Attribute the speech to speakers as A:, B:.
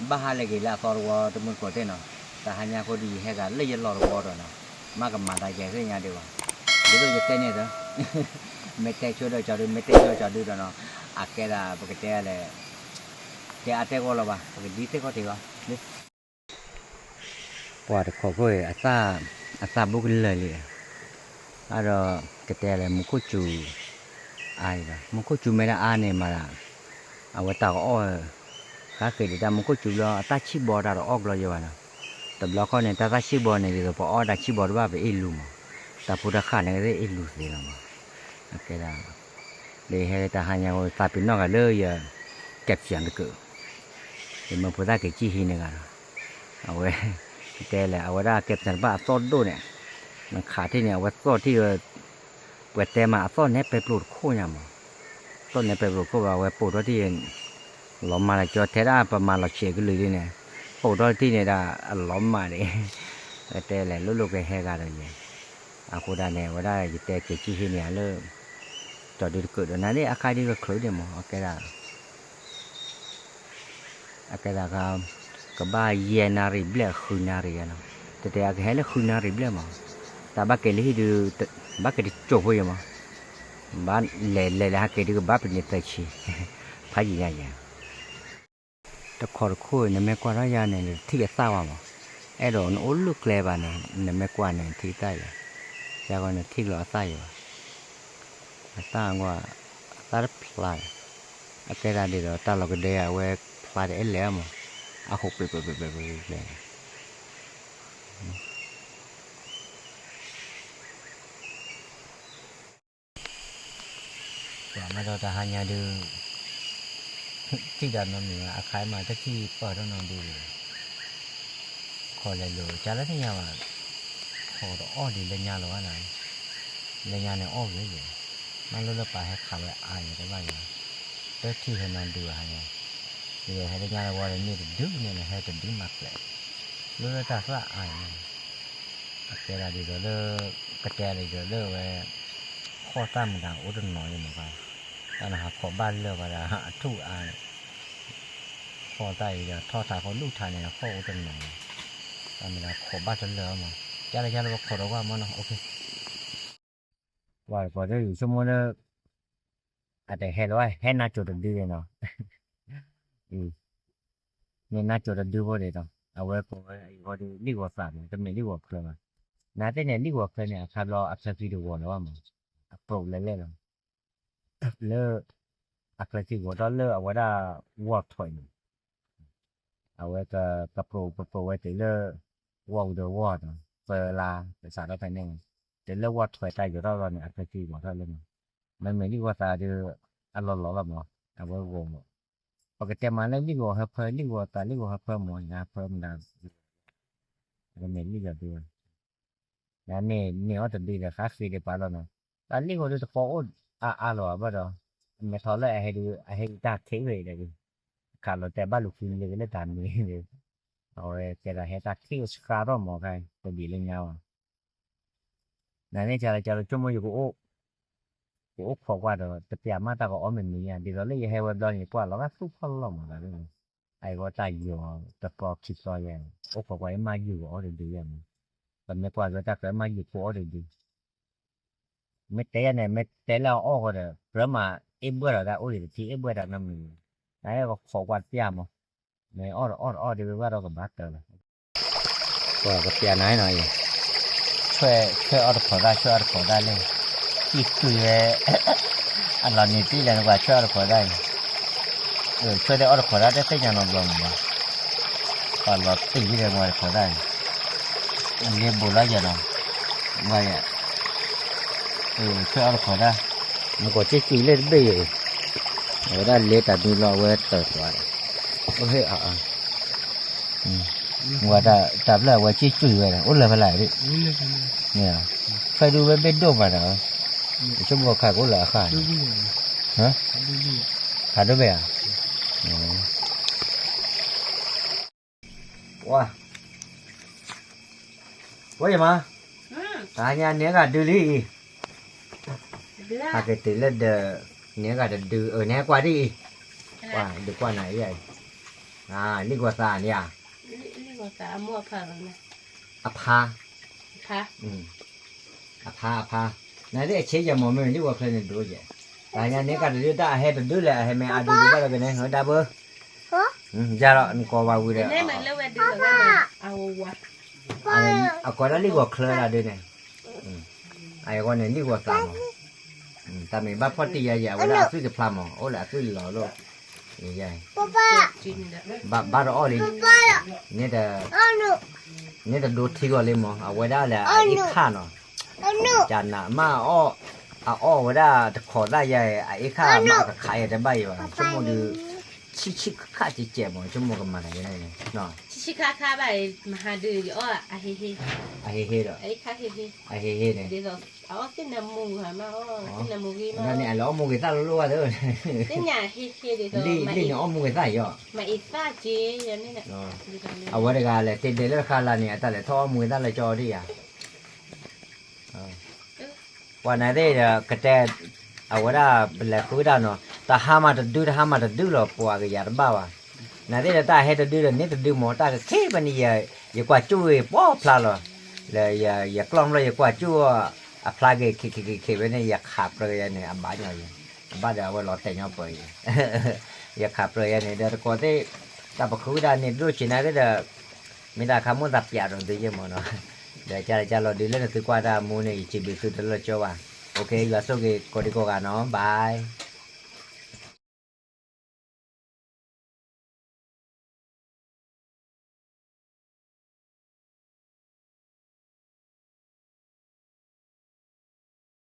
A: baha lagi lah sorwa temen kote no tak hanya kau di hega lagi lor bodoh no maka mata jasa nya dewa itu jete ni tu mete codo codo no akhirnya begitu le dia ate kau lah bah begitu te kau tiba wah kau asa bukan lagi ada kita le mukucu ai lah mukucu mereka aneh malah awak tahu oh kakek dia mukucu lo tak cibor ada og lo jawana tapi lo kau ni tak cibor ni dia tu oh tak cibor apa ilmu tapi dah kan ni ilmu sih nama akhirnya dia tak hanya tapi nak ada ya kepsian tu dia mampu tak kecil ni kan awak kita le awak dah kepsian bah sodo ni nak khati ni awak sodoที่เปิดแต่มาซ่อนให้ไปปลูกโค่ยามต้นให้ไปปลูกโค่ว่าไว้ปลูกที่ล้อมมาแล้วจอดแท้ได้ประมาณเราเชี่ยกันเลยเนี่ยปลูกที่เนี่ยได้ล้อมมาเลยแต่แหละลูกๆไปให้กันเลยอาคูได้เนี่ยว่าได้แต่เกิดที่เนี่ยเลยจอดดูเกิดนั้นนี่อาคารที่ก็คลุ้ยเดียวมั้งอาคารก็บ้าเย็นนารีเบลคืนนารีนะแต่อาคารเลยคืนนารีเบลมั้งแต่บ้าเกลี่ยดูบ้าเกลี่ยจบไปยังมั้งบ้านเล่ๆเกลี่ยก็บ้าเป็นเตชีพายยังไงแต่ขอคุยเนี่ยไม่กว่าระยะเนี่ยที่จะทราบมั้งไอ้ดอกโอ้ลูกเล็บเนี่ยไม่กว่าเนี่ยที่ใต้เลยจากวันนี้ที่เราใต้อยู่ต่างว่าตาพลายอาการเดียวตาเราก็เดียวเว้พลายเอเล่มั้งอาหุบไปเลยว่าไม่เราจะหายาดูที่ด้านนั้นนี่อาคายมาจากที่เปิดนั่นดูขอเลยรู้จะแล้วที่ยังว่าขออ้อดีเลยยาหรือว่าไหนเลยยาเนี่ยอ้อเลยอยู่มันรู้แล้วไปให้ขับไปอายได้บ้างอยู่แต่ที่ให้มันดูหายเดี๋ยวให้เลยยาว่าเลยนี่ดูเนี่ยให้จะดูมากเลยรู้แล้วแต่ว่าอายอาการดีก็เลิกกระแจเลยก็เลิกไว้ข้อตั้มต่างอุดมน้อยเหมือนกันแต่นะครับขอบ้านเลิกก็ได้ทุกอันข้อใต้จะทอดสายเขาลูกชายเนี่ยข้ออุดมน้อยแต่เวลาขอบ้านจะเลิกมั้งจะอะไรเราขอเราว่ามันโอเคว่าพอได้อยู่ชั่วโมงนึงอาจจะเห็นว่าเห็นหน้าจุดดื้อเนาะเนี่ยหน้าจุดดื้อพอดีเนาะเอาไว้พอดีรีบว่าสั่งจะไม่รีบว่าเคลื่อนน่าจะเนี่ยรีบว่าเคลื่อนเนี่ยครับเราอัพเซตวิดีโอแล้วว่ามั้งโปรเล่นๆเลิกอัพเซตวิดีโอแล้วเลิกเอาไว้ได้วอล์กถอยเอาไว้ก็โปรไว้แต่เลิกวอล์กเดอะวอล์กเปิดลาภาษาเราไปเนี่ยแต่เลิกวอล์กถอยใจอยู่ตลอดเนี่ยอัพเซตวิดีโอเท่านั้นมันไม่รีบว่าตาเดืออารมณ์หลอนมั้งเอาไว้วงปกติมาแล้วรีบว่าให้เพิ่มรีบว่าตารีบว่าให้เพิ่มหมดนะเพิ่มดาวก็ไม่รีบจะดูนะเนี่ยว่าจะดีเลยครับฟรีได้ปะแล้วเนาะตอนนี้ก็ดูจะโฟล์หรอบ้าเหรอไม่ท้อเลยให้ดูจากเทคเลยเลยขาดเราแต่บ้านลูกฟิล์มเลยก็เลยตามนี้เลยเอาเลยแต่ละให้จากเทคสคาร์รอมหมอใครตัวบีเรื่องเงานั่นนี่จะจุ่มอยู่กูโอ้ขอว่าเราจะเปลี่ยนมาแต่ก็อ้อมเหมือนนี้เดี๋ยวเราเลยให้วันดอนอย่างกว่าเราก็สู้พันลมอะไรเลยไอ้ก็ตายอยู่แต่พอคิดซอยอย่างโอ้ขอว่ามาอยู่อ๋อเดี๋ยวดูอย่างแต่ไม่กว่าก็จะเกิดมาอยู่กูอ๋อเดี๋ยวดูไม่เตะเนี่ยไม่เตะแล้วอ้อก็เดี๋ยวเพราะมาเอ็มเบื่อแล้วโอ้เดี๋ยวที่เอ็มเบื่อแล้วนั่นมีไอ้ก็ขอว่าเปลี่ยนมั้งไม่อ้อเดี๋ยวว่าเราก็บัดเตอร์เลยก็เปลี่ยนหน่อยช่วยอ้อขอได้เลยที่คืออันเราเนี่ยที่เราว่าช่วยอ้อขอได้ช่วยได้อ้อขอได้แต่ยังเราลงมาตอนเราตีที่เราว่าขอได้อันนี้บุญแล้วยังเราว่าช่วยอ้อขอได้มันก็จะกินเล่นไปอยู่เราได้เลี้ยแต่ดูเราเวทเติร์ดไว้โอเคว่าจับแล้วว่าชี้จุยไว้โอ้เลยไปไหนดิเนี่ยใครดูไว้เป็นดูมาเนาะชั่วโมงขาดก็เหลือขาดฮะขาดด้วยไหมว้าว่าอย่างมาตาเนี่ยเนี่ยก็ดูดิอาจจะติดแล้วเดี๋ยวเนี่ยก็จะดูเนี่ยกว่าดิว่าดูกว่าไหนใหญ่ นี่กว่าซาเนี่ย
B: นี่ก็ตามั่วผ่าแล้วนะ
A: อภา
B: ค่ะ
A: อภานั่นเชยจะมองไม่นี่กว่าเคยดูเจแต่เนี่ยนี่ก็ดูได้ให้ดูแลให้แม่ดูได้แล้วกันเนี่ยดับเบิ้ลจะรอนี่ก็ว่าวิเด
B: เนี่ยมันเลือกดูแล้วเอาวะ
A: เอาก็ได้นี่กว่าเคยละด้วยเนี่ยไอ้ก็เนี่ยนี่กว่าซาแต่ไม่บ้าพอตีใหญ่ๆเวลาซื้อจะพลามอ๋อโอ้ละซื้อหล่อโลกใหญ่
B: จินเด้อ
A: บ้าเราอ๋อเลยเนี่ยแต่ดูที่ก็เลยมั้งเอาไว้ได้แหละอีกข้าเนาะจานน่ะมาอ้อเวลาขอได้ใหญ่ไอ้ข้ามาก็ขายได้ใบว่ะชั่วโมงดูชิข้าจะเจ็บมั้งชั่วโมงกันมาไหนเนี่ยเนาะ
B: ชิคาไปมาหาดูอยู่อ่ะอะเฮ้
A: ไอ้เฮ้เด้อ
B: ไอ้ค่ะเฮ้
A: ไอ้เฮ้เนี่ย
B: เดี๋ยวเอาขึ้นน้ำมูหามาขึ้นน้ำมูกี่มา
A: นั่นเนี่ยล้อมูกี่ตาลัวเด้อ
B: ขึ้นหยาเฮ้เดี๋ยว
A: ลี่เนี่ยอ้อมูกี่ตาย่อ
B: มาอีกฟ้าเจีอย่างนี้แหละ
A: เอาไว้ได้กันเลยเด็ดๆแล้วคาลาเนี่ยแต่ละท่อมูกี่ตาเลยจอดิอ่ะวันนั้นเนี่ยกระแตเอาไว้ได้เป็นแหล่คุยได้เนาะแต่ห้ามาจะดูหรอปัวก็อย่าบ้าวะนั่นเนี่ยตาให้จะดูเนี่ยจะดูหมอตาก็แค่บันนี้อย่ากว่าจุ้ยป้อพลาหรอเลยอย่ากล้องเลยอย่ากว่าจุ้ยพลาเกเคไปเนี่ยอย่าขับเลยเนี่ยบ้าหน่อยบ้าเดี๋ยวว่าเราแต่งเอาไปอย่าขับเลยเนี่ยเดี๋ยวก่อนที่แต่พอคุยได้เนี่ยดูชินะก็จะไม่ได้คำว่าตัดยาตรงที่เยอะมั้งเนาะเดี๋ยวจะเราดีเล่นตัวกว่าได้มูเนี่ยจีบตัวเดียวจะว่าโอเคอยู่ส่งกี่คนดีกว่าเนาะบาย